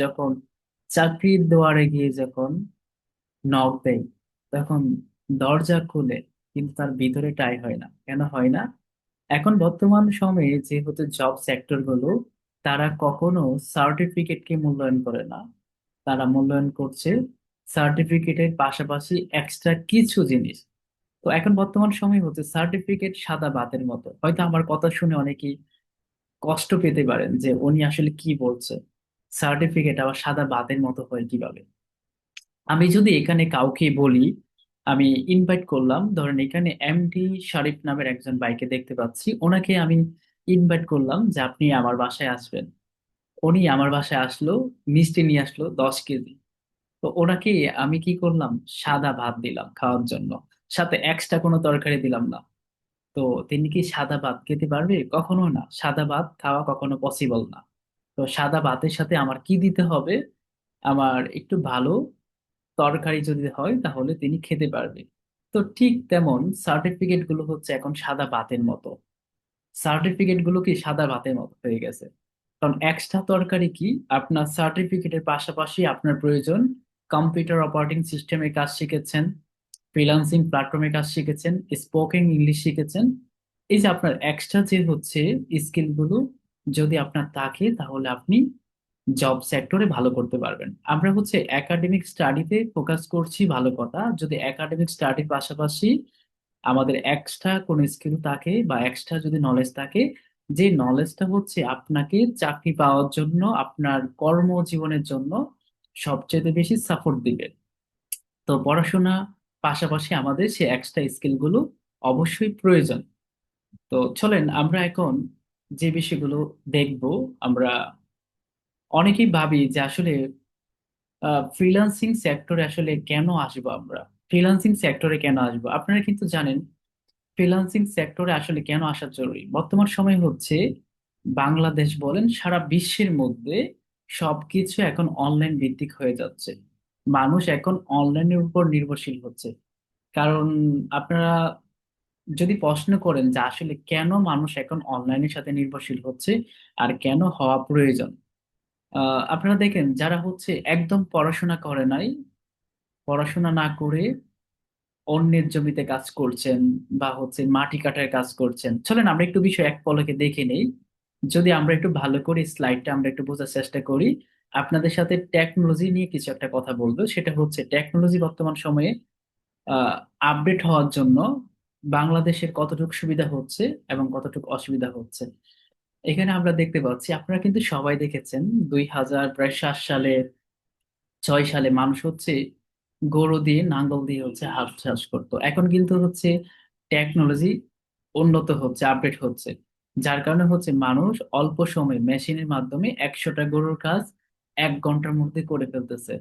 যখন চাকরির দুয়ারে গিয়ে যখন নক দেয়, তখন দরজা খুলে কিন্তু তার ভিতরে টাই হয় না। কেন হয় না? এখন বর্তমান সময়ে যেহেতু জব সেক্টর গুলো, তারা কখনো সার্টিফিকেটকে মূল্যায়ন করে না। তারা মূল্যায়ন করছে সার্টিফিকেটের পাশাপাশি এক্সট্রা কিছু জিনিস। তো এখন বর্তমান সময় হচ্ছে সার্টিফিকেট সাদা বাতের মতো। হয়তো আমার কথা শুনে অনেকেই কষ্ট পেতে পারেন যে উনি আসলে কি বলছে, সার্টিফিকেট আবার সাদা বাতের মতো হয় কিভাবে। আমি যদি এখানে কাউকে বলি, আমি ইনভাইট করলাম, ধরেন এখানে এমডি শরীফ নামের একজন বাইকে দেখতে পাচ্ছি, ওনাকে আমি ইনভাইট করলাম যে আপনি আমার বাসায় আসবেন। উনি আমার বাসায় আসলো, মিষ্টি নিয়ে আসলো 10 কেজি। তো ওনাকে আমি কি করলাম, সাদা ভাত দিলাম খাওয়ার জন্য, সাথে এক্সট্রা কোনো তরকারি দিলাম না। তো তিনি কি সাদা ভাত খেতে পারবে? কখনো না, সাদা ভাত খাওয়া কখনো পসিবল না। তো সাদা ভাতের সাথে আমার কি দিতে হবে, আমার একটু ভালো তরকারি যদি হয় তাহলে তিনি খেতে পারবে। তো ঠিক তেমন সার্টিফিকেট গুলো হচ্ছে এখন সাদা ভাতের মতো। সার্টিফিকেট গুলো কি সাদা ভাতের মতো হয়ে গেছে। কারণ এক্সট্রা তরকারি কি, আপনার সার্টিফিকেটের পাশাপাশি আপনার প্রয়োজন কম্পিউটার অপারেটিং সিস্টেমের কাজ শিখেছেন, ফ্রিল্যান্সিং প্ল্যাটফর্মের কাজ শিখেছেন, স্পোকেন ইংলিশ শিখেছেন। এই যে আপনার এক্সট্রা যে হচ্ছে স্কিল গুলো যদি আপনার থাকে, তাহলে আপনি জব সেক্টরে ভালো করতে পারবেন। আমরা হচ্ছে একাডেমিক স্টাডিতে ফোকাস করছি, ভালো কথা। যদি একাডেমিক স্টাডির পাশাপাশি আমাদের এক্সট্রা কোন স্কিল থাকে বা এক্সট্রা যদি নলেজ থাকে, যে নলেজটা হচ্ছে আপনাকে চাকরি পাওয়ার জন্য, আপনার কর্মজীবনের জন্য সবচেয়ে বেশি সাপোর্ট দিবে। তো পড়াশোনা পাশাপাশি আমাদের সে এক্সট্রা স্কিল গুলো অবশ্যই প্রয়োজন। তো চলেন আমরা এখন যে বিষয়গুলো দেখব। আমরা অনেকেই ভাবি যে আসলে ফ্রিল্যান্সিং সেক্টরে আসলে কেন আসবো আমরা, ফ্রিল্যান্সিং সেক্টরে কেন আসবো। আপনারা কিন্তু জানেন ফ্রিল্যান্সিং সেক্টরে আসলে কেন আসা জরুরি। বর্তমান সময় হচ্ছে বাংলাদেশ বলেন সারা বিশ্বের মধ্যে সবকিছু এখন অনলাইন ভিত্তিক হয়ে যাচ্ছে। মানুষ এখন অনলাইনের উপর নির্ভরশীল হচ্ছে। কারণ আপনারা যদি প্রশ্ন করেন যে আসলে কেন মানুষ এখন অনলাইনের সাথে নির্ভরশীল হচ্ছে আর কেন হওয়া প্রয়োজন, আপনারা দেখেন যারা হচ্ছে একদম পড়াশোনা করে নাই, পড়াশোনা না করে অন্যের জমিতে কাজ করছেন বা হচ্ছে মাটি কাটার কাজ করছেন। চলেন আমরা একটু বিষয় এক পলকে দেখে নেই। যদি আমরা একটু ভালো করে স্লাইডটা আমরা একটু বোঝার চেষ্টা করি, আপনাদের সাথে টেকনোলজি নিয়ে কিছু একটা কথা বলবো। সেটা হচ্ছে টেকনোলজি বর্তমান সময়ে আহ আপডেট হওয়ার জন্য বাংলাদেশের কতটুকু সুবিধা হচ্ছে এবং কতটুকু অসুবিধা হচ্ছে। এখানে আমরা দেখতে পাচ্ছি, আপনারা কিন্তু সবাই দেখেছেন 2007 সালে 2006 সালে মানুষ হচ্ছে গরু দিয়ে নাঙ্গল দিয়ে হচ্ছে হাল চাষ করতো। এখন কিন্তু হচ্ছে টেকনোলজি উন্নত হচ্ছে, আপডেট হচ্ছে, যার কারণে হচ্ছে মানুষ অল্প সময়ে মেশিনের মাধ্যমে 100টা গরুর কাজ 1 ঘন্টার মধ্যে করে ফেলতেছে।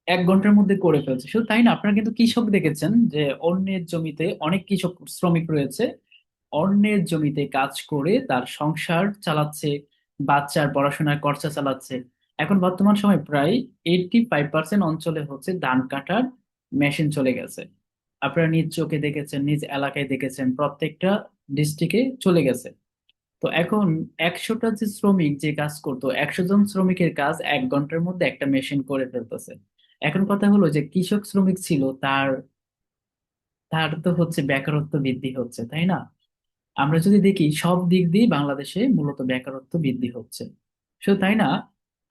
1 ঘন্টার মধ্যে করে ফেলছে। শুধু তাই না, আপনারা কিন্তু কৃষক দেখেছেন যে অন্যের জমিতে অনেক কৃষক শ্রমিক রয়েছে, অন্যের জমিতে কাজ করে তার সংসার চালাচ্ছে, বাচ্চার পড়াশোনার খরচা চালাচ্ছে। এখন বর্তমান সময় প্রায় 85% অঞ্চলে হচ্ছে ধান কাটার মেশিন চলে গেছে। আপনারা নিজ চোখে দেখেছেন, নিজ এলাকায় দেখেছেন, প্রত্যেকটা ডিস্ট্রিক্টে চলে গেছে। তো এখন 100টা যে শ্রমিক যে কাজ করতো, 100 জন শ্রমিকের কাজ 1 ঘন্টার মধ্যে একটা মেশিন করে ফেলতেছে। এখন কথা হলো যে কৃষক শ্রমিক ছিল, তার তার তো হচ্ছে বেকারত্ব বৃদ্ধি হচ্ছে, তাই না? আমরা যদি দেখি সব দিক দিয়ে বাংলাদেশে মূলত বেকারত্ব বৃদ্ধি হচ্ছে। শুধু তাই না,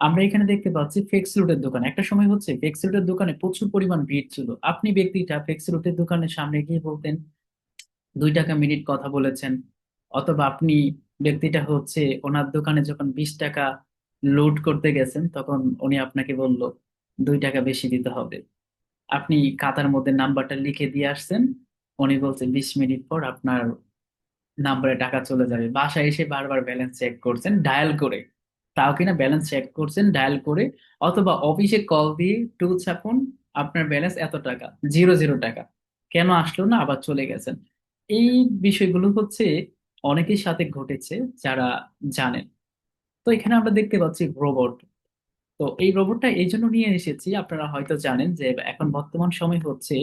আমরা এখানে দেখতে পাচ্ছি ফ্লেক্সি রুটের দোকান, একটা সময় হচ্ছে ফ্লেক্সি রুটের দোকানে প্রচুর পরিমাণ ভিড় ছিল। আপনি ব্যক্তিটা ফ্লেক্সি রুটের দোকানের সামনে গিয়ে বলতেন 2 টাকা মিনিট কথা বলেছেন, অথবা আপনি ব্যক্তিটা হচ্ছে ওনার দোকানে যখন 20 টাকা লোড করতে গেছেন, তখন উনি আপনাকে বলল 2 টাকা বেশি দিতে হবে। আপনি খাতার মধ্যে নাম্বারটা লিখে দিয়ে আসছেন, উনি বলছে 20 মিনিট পর আপনার নাম্বারে টাকা চলে যাবে। বাসায় এসে বারবার ব্যালেন্স চেক করছেন ডায়াল করে, তাও কিনা ব্যালেন্স চেক করছেন ডায়াল করে, অথবা অফিসে কল দিয়ে টু ছাপুন আপনার ব্যালেন্স এত টাকা, 0 0 টাকা, কেন আসলো না, আবার চলে গেছেন। এই বিষয়গুলো হচ্ছে অনেকের সাথে ঘটেছে যারা জানেন। তো এখানে আমরা দেখতে পাচ্ছি রোবট। তো এই রোবটটা এই জন্য নিয়ে এসেছি, আপনারা হয়তো জানেন যে এখন বর্তমান সময় হচ্ছে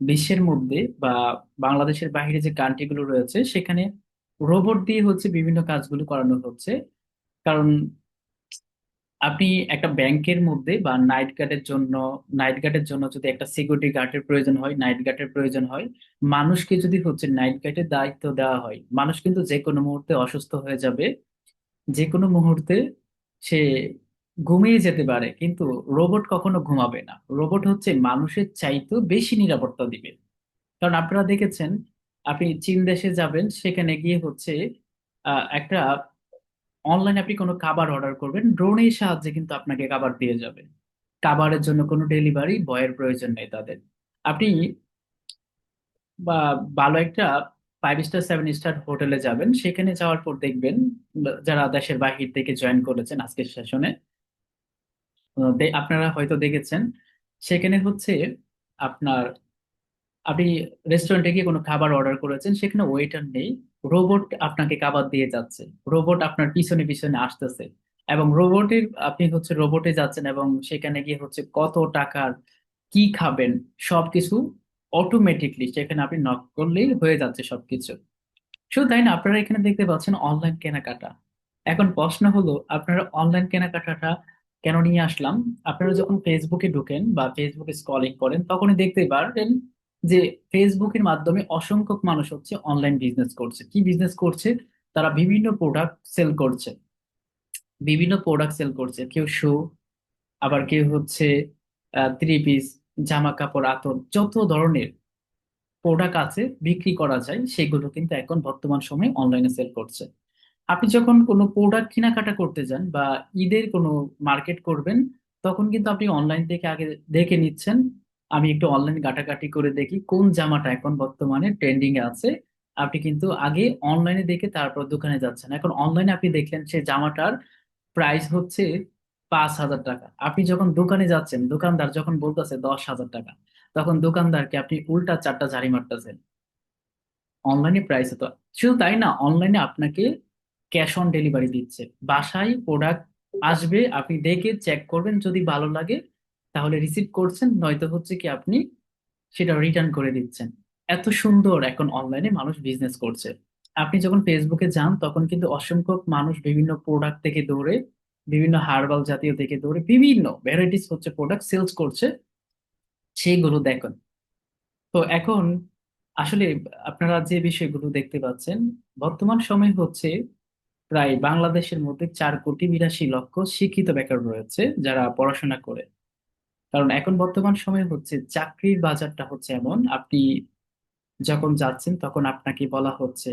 বিশ্বের মধ্যে বা বাংলাদেশের বাইরে যে কান্ট্রি গুলো রয়েছে সেখানে রোবট দিয়ে হচ্ছে বিভিন্ন কাজগুলো করানো হচ্ছে। কারণ আপনি একটা ব্যাংকের মধ্যে বা নাইট গার্ডের জন্য যদি একটা সিকিউরিটি গার্ডের প্রয়োজন হয়, নাইট গার্ডের প্রয়োজন হয়, মানুষকে যদি হচ্ছে নাইট গার্ডের দায়িত্ব দেওয়া হয়, মানুষ কিন্তু যে কোনো মুহূর্তে অসুস্থ হয়ে যাবে, যে কোনো মুহূর্তে সে ঘুমিয়ে যেতে পারে, কিন্তু রোবট কখনো ঘুমাবে না। রোবট হচ্ছে মানুষের চাইতেও বেশি নিরাপত্তা দিবে। কারণ আপনারা দেখেছেন, আপনি চীন দেশে যাবেন, সেখানে গিয়ে হচ্ছে একটা অনলাইনে আপনি কোনো খাবার অর্ডার করবেন, ড্রোনের সাহায্যে কিন্তু আপনাকে খাবার দিয়ে যাবে। খাবারের জন্য কোনো ডেলিভারি বয়ের প্রয়োজন নেই তাদের। আপনি বা ভালো একটা 5 স্টার 7 স্টার হোটেলে যাবেন, সেখানে যাওয়ার পর দেখবেন যারা দেশের বাহির থেকে জয়েন করেছেন আজকের সেশনে, আপনারা হয়তো দেখেছেন, সেখানে হচ্ছে আপনার, আপনি রেস্টুরেন্টে গিয়ে কোনো খাবার অর্ডার করেছেন, সেখানে ওয়েটার নেই, রোবট আপনাকে খাবার দিয়ে যাচ্ছে, রোবট আপনার পিছনে পিছনে আসতেছে, এবং রোবটের আপনি হচ্ছে রোবটে যাচ্ছেন এবং সেখানে গিয়ে হচ্ছে কত টাকার কি খাবেন সবকিছু অটোমেটিকলি সেখানে আপনি নক করলেই হয়ে যাচ্ছে সবকিছু। শুধু তাই না, আপনারা এখানে দেখতে পাচ্ছেন অনলাইন কেনাকাটা। এখন প্রশ্ন হলো, আপনারা অনলাইন কেনাকাটাটা কেন নিয়ে আসলাম? আপনারা যখন ফেসবুকে ঢুকেন বা ফেসবুকে স্ক্রলিং করেন, তখনই দেখতে পারেন যে ফেসবুকের মাধ্যমে অসংখ্য মানুষ হচ্ছে অনলাইন বিজনেস করছে। কি বিজনেস করছে? তারা বিভিন্ন প্রোডাক্ট সেল করছে, বিভিন্ন প্রোডাক্ট সেল করছে। কেউ শু, আবার কেউ হচ্ছে থ্রি পিস, জামা কাপড়, আতর, যত ধরনের প্রোডাক্ট আছে বিক্রি করা যায়, সেগুলো কিন্তু এখন বর্তমান সময়ে অনলাইনে সেল করছে। আপনি যখন কোনো প্রোডাক্ট কেনাকাটা করতে যান বা ঈদের কোনো মার্কেট করবেন, তখন কিন্তু আপনি অনলাইন থেকে আগে দেখে নিচ্ছেন, আমি একটু অনলাইন ঘাটাঘাটি করে দেখি কোন জামাটা এখন বর্তমানে ট্রেন্ডিং এ আছে। আপনি কিন্তু আগে অনলাইনে দেখে তারপর দোকানে যাচ্ছেন। এখন অনলাইনে আপনি দেখলেন সে জামাটার প্রাইস হচ্ছে 5,000 টাকা, আপনি যখন দোকানে যাচ্ছেন, দোকানদার যখন বলতেছে 10,000 টাকা, তখন দোকানদারকে আপনি উল্টা চারটা ঝাড়ি মারতেছেন অনলাইনে প্রাইসে। তো শুধু তাই না, অনলাইনে আপনাকে ক্যাশ অন ডেলিভারি দিচ্ছে, বাসায় প্রোডাক্ট আসবে, আপনি দেখে চেক করবেন, যদি ভালো লাগে তাহলে রিসিভ করছেন, নয়তো হচ্ছে কি আপনি সেটা রিটার্ন করে দিচ্ছেন। এত সুন্দর এখন অনলাইনে মানুষ বিজনেস করছে। আপনি যখন ফেসবুকে যান, তখন কিন্তু অসংখ্য মানুষ বিভিন্ন প্রোডাক্ট থেকে দৌড়ে, বিভিন্ন হার্বাল জাতীয় থেকে দৌড়ে বিভিন্ন ভ্যারাইটিস হচ্ছে প্রোডাক্ট সেলস করছে, সেইগুলো দেখুন। তো এখন আসলে আপনারা যে বিষয়গুলো দেখতে পাচ্ছেন, বর্তমান সময় হচ্ছে প্রায় বাংলাদেশের মধ্যে 4,82,00,000 শিক্ষিত বেকার রয়েছে যারা পড়াশোনা করে। কারণ এখন বর্তমান সময় হচ্ছে চাকরির বাজারটা হচ্ছে এমন, আপনি যখন যাচ্ছেন তখন আপনাকে বলা হচ্ছে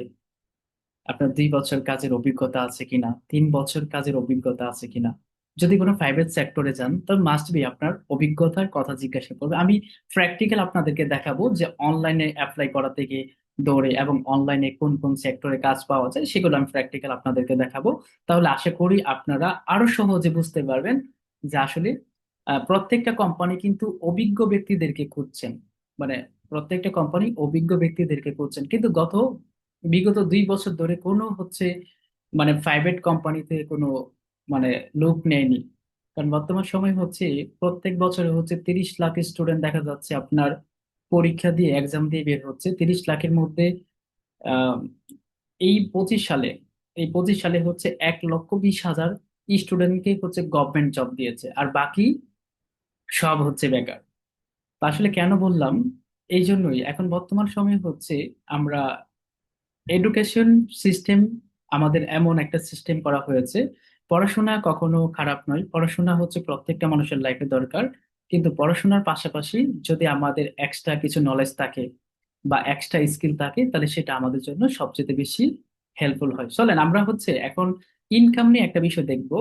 আপনার 2 বছর কাজের অভিজ্ঞতা আছে কিনা, 3 বছর কাজের অভিজ্ঞতা আছে কিনা। যদি কোনো প্রাইভেট সেক্টরে যান, তবে মাস্ট বি আপনার অভিজ্ঞতার কথা জিজ্ঞাসা করবে। আমি প্র্যাকটিক্যাল আপনাদেরকে দেখাবো যে অনলাইনে অ্যাপ্লাই করা থেকে দৌড়ে এবং অনলাইনে কোন কোন সেক্টরে কাজ পাওয়া যায়, সেগুলো আমি প্র্যাকটিক্যাল আপনাদেরকে দেখাবো। তাহলে আশা করি আপনারা আরো সহজে বুঝতে পারবেন যে আসলে প্রত্যেকটা কোম্পানি কিন্তু অভিজ্ঞ ব্যক্তিদেরকে খুঁজছেন। মানে প্রত্যেকটা কোম্পানি অভিজ্ঞ ব্যক্তিদেরকে খুঁজছেন, কিন্তু বিগত 2 বছর ধরে কোনো হচ্ছে মানে প্রাইভেট কোম্পানিতে কোনো মানে লোক নেয়নি। কারণ বর্তমান সময় হচ্ছে প্রত্যেক বছরে হচ্ছে 30 লাখ স্টুডেন্ট দেখা যাচ্ছে আপনার পরীক্ষা দিয়ে এক্সাম দিয়ে বের হচ্ছে। 30 লাখের মধ্যে আহ এই 25 সালে, এই 25 সালে হচ্ছে 1,20,000 স্টুডেন্টকে হচ্ছে গভর্নমেন্ট জব দিয়েছে, আর বাকি সব হচ্ছে বেকার। তা আসলে কেন বললাম, এই জন্যই এখন বর্তমান সময়ে হচ্ছে আমরা এডুকেশন সিস্টেম, আমাদের এমন একটা সিস্টেম করা হয়েছে, পড়াশোনা কখনো খারাপ নয়, পড়াশোনা হচ্ছে প্রত্যেকটা মানুষের লাইফে দরকার, কিন্তু পড়াশোনার পাশাপাশি যদি আমাদের এক্সট্রা কিছু নলেজ থাকে বা এক্সট্রা স্কিল থাকে, তাহলে সেটা আমাদের জন্য সবচেয়ে বেশি হেল্পফুল হয়। চলেন আমরা হচ্ছে এখন ইনকাম নিয়ে একটা বিষয় দেখবো।